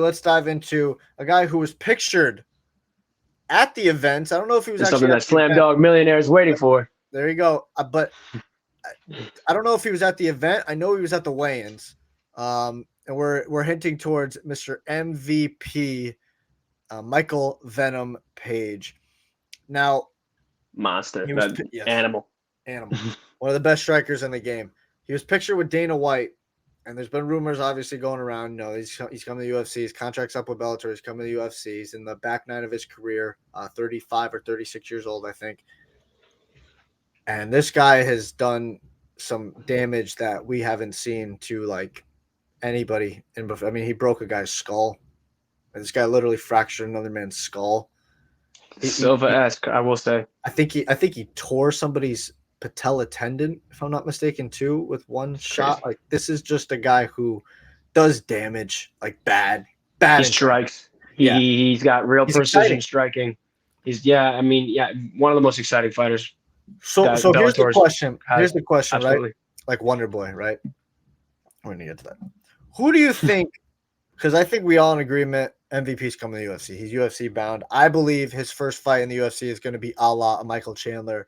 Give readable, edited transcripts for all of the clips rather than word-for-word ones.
let's dive into a guy who was pictured at the event. I don't know if he was It's actually something at that the Slam event. Dog Millionaire is waiting for. There you go. But I don't know if he was at the event. I know he was at the weigh-ins. And we're hinting towards Mr. MVP Michael Venom Page. Now, Monster. he was yes, Animal. One of the best strikers in the game. He was pictured with Dana White, and there's been rumors obviously going around. You know, he's coming to the UFC. His contract's up with Bellator. He's coming to the UFC. He's in the back nine of his career, 35 or 36 years old, I think. And this guy has done some damage that we haven't seen to like anybody in before. I mean, he broke a guy's skull. And this guy literally fractured another man's skull. Silva-esque, I will say. I think he tore somebody's patella tendon, if I'm not mistaken, too, with one shot. Crazy. Like, this is just a guy who does damage, like bad. He strikes. He's got real precision striking. One of the most exciting fighters. So here's the question. Absolutely. Right? Like Wonder Boy, right? We're gonna get to that. Who do you think? Because I think we all in agreement MVP's coming to the UFC. He's UFC bound. I believe his first fight in the UFC is going to be a la Michael Chandler,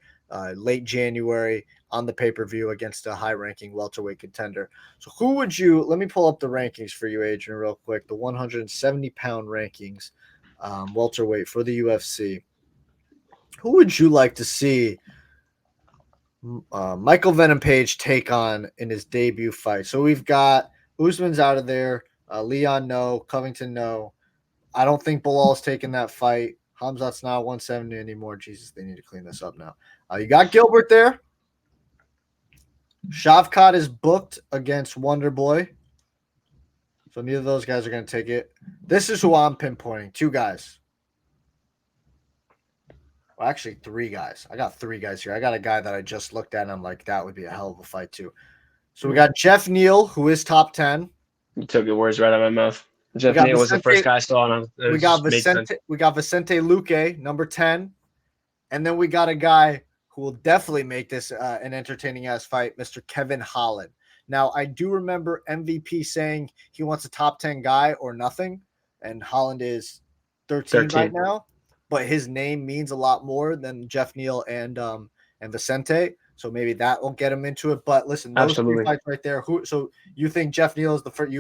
late January on the pay-per-view against a high-ranking welterweight contender. So who would you – let me pull up the rankings for you, Adrian, real quick. The 170-pound rankings, welterweight for the UFC. Who would you like to see Michael Venom Page take on in his debut fight? So we've got Usman's out of there. Leon, no. Covington, no. I don't think Bilal's taking that fight. Hamzat's not 170 anymore. Jesus, they need to clean this up now. You got Gilbert there. Shavkat is booked against Wonder Boy. So neither of those guys are going to take it. This is who I'm pinpointing. 2 guys. Well, actually, 3 guys. I got 3 guys here. I got a guy that I just looked at, and I'm like, that would be a hell of a fight, too. So we got Jeff Neal, who is top 10. You took the words right out of my mouth. Jeff Neal was the first guy I saw. And we got Vicente Luque, number 10. And then we got a guy who will definitely make this an entertaining-ass fight, Mr. Kevin Holland. Now, I do remember MVP saying he wants a top 10 guy or nothing, and Holland is 13 right now. But his name means a lot more than Jeff Neal and Vicente. So maybe that will get him into it. But listen, those 3 fights right there. So you think Jeff Neal is the first?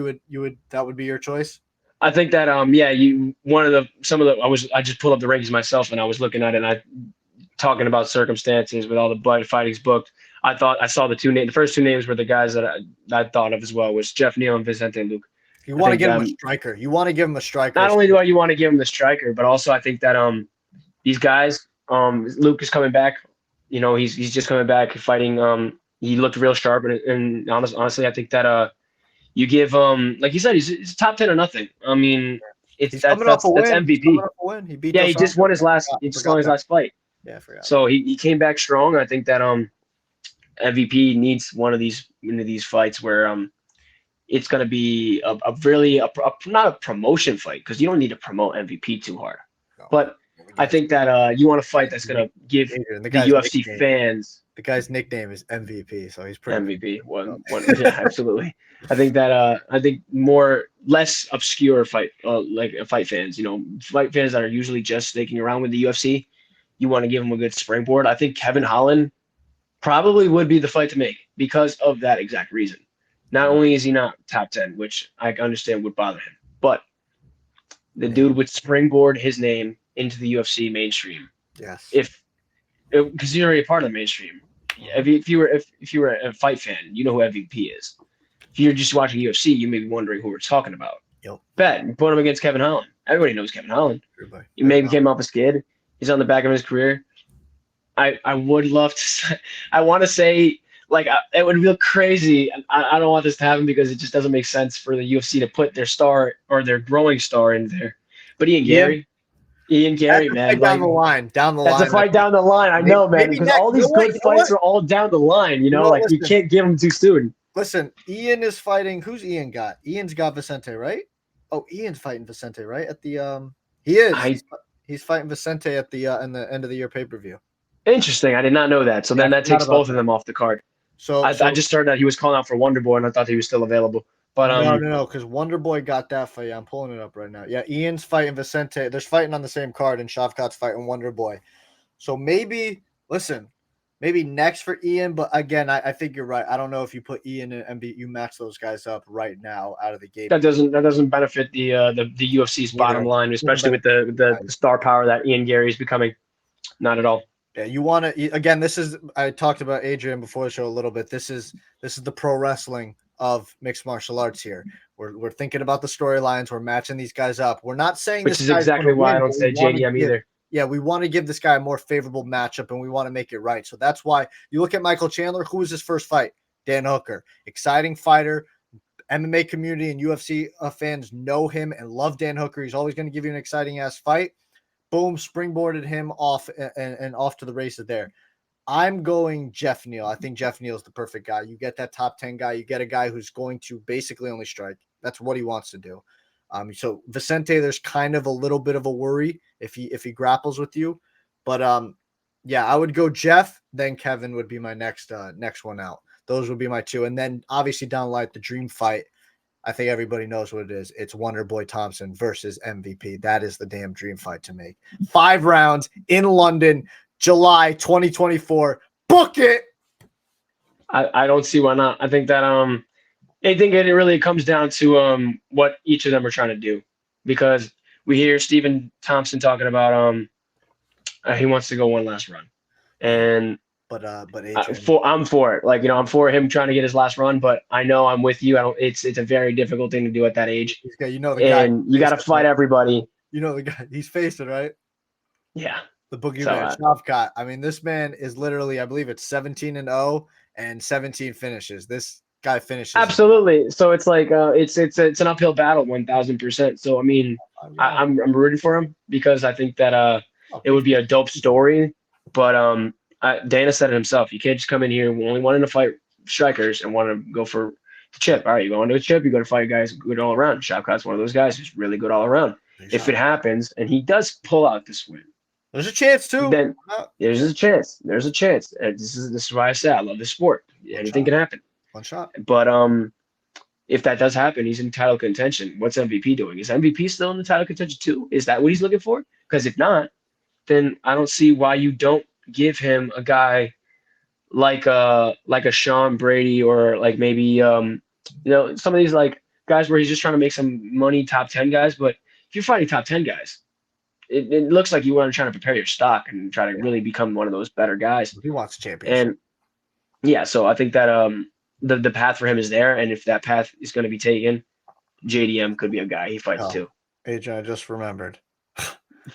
That would be your choice? I think that I just pulled up the rankings myself and I was looking at it and I talking about circumstances with all the fightings booked. I saw the first 2 names were the guys that I thought of as well was Jeff Neal and Vicente Luque. You want to give him a striker. You want to give him a striker. Not only do you want to give him the striker, but also I think that these guys, Luke is coming back. You know, he's just coming back fighting. He looked real sharp, and honestly, I think that you give like you said, he's top 10 or nothing. I mean, that's MVP. He beat he just won his last. He just won his last fight. Yeah, I forgot. So he came back strong. I think that MVP needs one of these fights where it's going to be not a promotion fight because you don't need to promote MVP too hard, but I think that you want a fight that's going to give the UFC fans. The guy's nickname is MVP, so he's pretty MVP. One, yeah, absolutely. I think that less obscure fight fans. You know, fight fans that are usually just sticking around with the UFC. You want to give them a good springboard. I think Kevin Holland probably would be the fight to make because of that exact reason. Not only is he not top 10, which I understand would bother him, but the dude would springboard his name into the UFC mainstream. Yes. Because you're already a part of the mainstream. If you were a fight fan, you know who MVP is. If you're just watching UFC, you may be wondering who we're talking about. Yep. Bet you put him against Kevin Holland. Everybody knows Kevin Holland. He maybe came off a skid. He's on the back of his career. I would love to. I want to say it would feel crazy. I don't want this to happen because it just doesn't make sense for the UFC to put their star or their growing star in there. But Ian Gary, man. Down the line. That's a fight down the line. I know, man, because all these good fights are all down the line. You know, you can't give them too soon. Listen, Ian is fighting. Who's Ian got? Ian's got Vicente, right? Oh, Ian's fighting Vicente, right? At the he is. He's fighting Vicente at the in the end of the year pay-per-view. Interesting. I did not know that. So then that takes both of them off the card. So I just heard that he was calling out for Wonder Boy, and I thought he was still available. But no, because Wonder Boy got that fight. Yeah, I'm pulling it up right now. Yeah, Ian's fighting Vicente. They're fighting on the same card, and Shavkat's fighting Wonder Boy. So maybe next for Ian. But again, I think you're right. I don't know if you put Ian and you match those guys up right now out of the gate. That doesn't benefit the UFC's bottom line, especially with the star power that Ian Gary is becoming. Not at all. Yeah, you want to again. This is I talked about Adrian before the show a little bit. This is the pro wrestling of mixed martial arts here. We're thinking about the storylines. We're matching these guys up. We're not saying which is exactly why I don't say JDM either. Yeah, we want to give this guy a more favorable matchup, and we want to make it right. So that's why you look at Michael Chandler. Who was his first fight? Dan Hooker. Exciting fighter. MMA community and UFC fans know him and love Dan Hooker. He's always going to give you an exciting ass fight. Boom, springboarded him off and off to the races there. I'm going Jeff Neal. I think Jeff Neal is the perfect guy. You get that top 10 guy. You get a guy who's going to basically only strike. That's what he wants to do. So Vicente, there's kind of a little bit of a worry if he grapples with you. But yeah, I would go Jeff, then Kevin would be my next one out. Those would be my two. And then obviously down the line, the dream fight. I think everybody knows what it is. It's Wonder Boy Thompson versus MVP. That is the damn dream fight to make. 5 rounds in London, July 2024. Book it. I don't see why not. I think that it really comes down to what each of them are trying to do, because we hear Stephen Thompson talking about he wants to go one last run, and but I'm for it. Like, I'm for him trying to get his last run, but I know I'm with you. It's a very difficult thing to do at that age. You got to fight everybody. You know the guy. He's facing, right? Yeah. The boogeyman, Shavkat. I mean, this man is literally, I believe it's 17-0 and 17 finishes. This guy finishes. Absolutely. So it's like it's an uphill battle, 1,000%. So I mean, I'm rooting for him because I think that it would be a dope story. But Dana said it himself. You can't just come in here only wanting to fight strikers and want to go for the chip. All right, you go into a chip, you go to fight guys good all around. Shavkat's one of those guys who's really good all around. If it happens and he does pull out this win, there's a chance too. Then there's a chance. There's a chance. This is why I say I love this sport. Anything can happen. One shot. But if that does happen, he's in title contention. What's MVP doing? Is MVP still in the title contention too? Is that what he's looking for? Because if not, then I don't see why you don't give him a guy like a Sean Brady or like maybe some of these like guys where he's just trying to make some money, top 10 guys. But if you're fighting top 10 guys, it looks like you want to try to prepare your stock and try to really become one of those better guys. He wants championship. And yeah, so I think that the path for him is there, and if that path is going to be taken, JDM could be a guy he fights too. Adrian, I just remembered.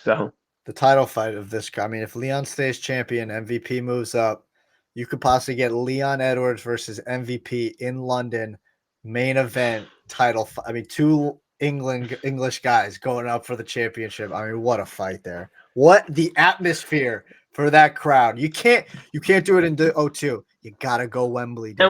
So the title fight of this guy. I mean, if Leon stays champion, MVP moves up, you could possibly get Leon Edwards versus MVP in London, main event title. I mean, 2 English guys going up for the championship. I mean, what a fight there. What the atmosphere for that crowd. You can't do it in the O2. You got to go Wembley. Dude.